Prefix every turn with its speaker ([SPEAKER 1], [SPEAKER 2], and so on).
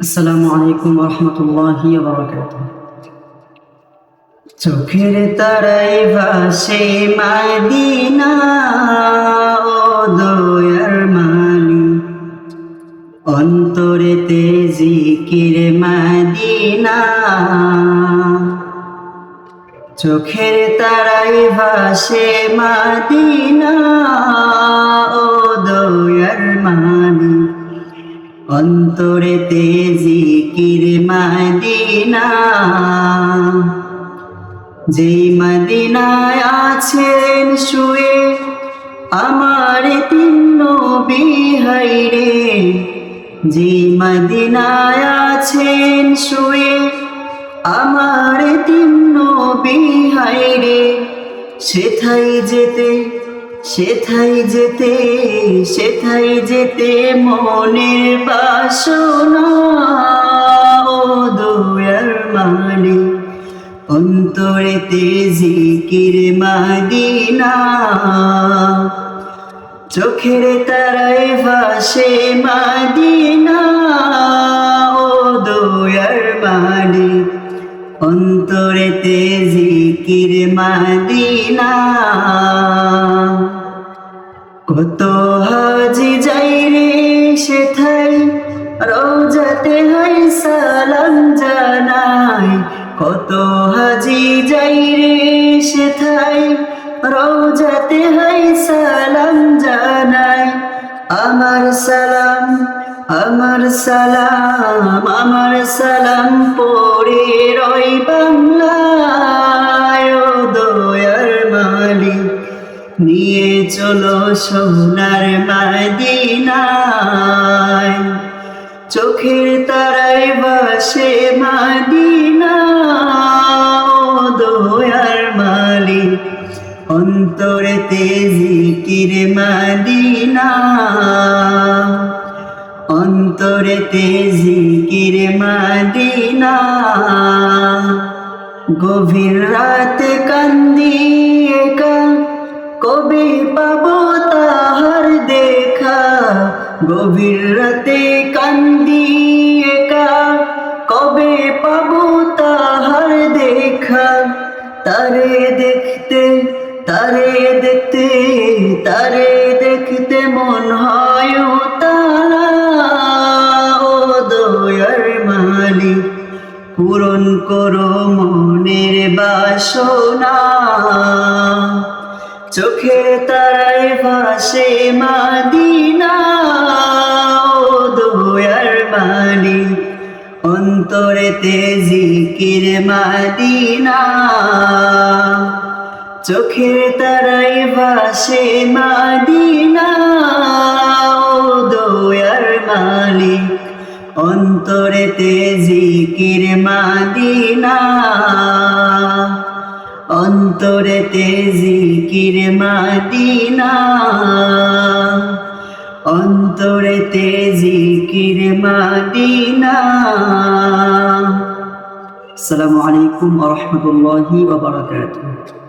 [SPEAKER 1] আসসালামু আলাইকুম রহমতুল্লাহি ওয়া বারাকাতুহু। চোখের তারায় ভাসে মদিনা, ও দয়ার মালিক, অন্তরেতে জিকির মদিনা। চোখের তারায় ভাসে মদিনা, ও দয়ার মালিক, অন্তরেতে জিকির মদিনা। যেই মদিনায় আছেন শুয়ে আমার তিন নবী হায়রে, যেই মদিনায় আছেন শুয়ে আমার তিন নবী হায়রে, সেথায় যেতে সেথায় যেতে সেথায় যেতে মনের বাসনা, ও দয়ার মালিক, অন্তরেতে জিকির মদিনা। চোখের তারায় ভাসে মদিনা, ও দয়ার মালিক, অন্তরেতে জিকির মদিনা। কত হাজি যাই রে সেথায়, রওজাতে হয় সালাম জানাই। কত হাজি যাই রে সেথায়, রওজাতে হয় সালাম জানাই। আমার সালাম আমার সালাম আমার সালাম পড়ে রয় বাংলায়, ও দয়ার মালিক, নিয়ে চলো সোনার মদিনায়। চোখের তারায় ভাসে মদিনা, ও দয়ার মালিক, অন্তরেতে জিকির মদিনা। অন্তরেতে জিকির মদিনা। গভীর রাতে কান্দি একা, কবে পাবো তাহার দেখা। গভীর রাতে কান্দি একা, কবে পাবো তাহার দেখা। তারে দেখতে তারে দেখতে তারে দেখতে মন হয় তারা, ও দয়ার মালিক, পূরণ করো মনের বাসনা। চোখের তারায় ভাসে মদিনা, ও দয়ার মালিক, অন্তরেতে জিকির মদিনা। চোখের তারায় ভাসে মদিনা, ও দয়ার মালিক, অন্তরেতে জিকির মদিনা। অন্তরেতে জিকির মদিনা। অন্তরেতে জিকির মদিনা। আসসালামু আলাইকুম ওয়া রাহমাতুল্লাহি ওয়া বারাকাতুহু।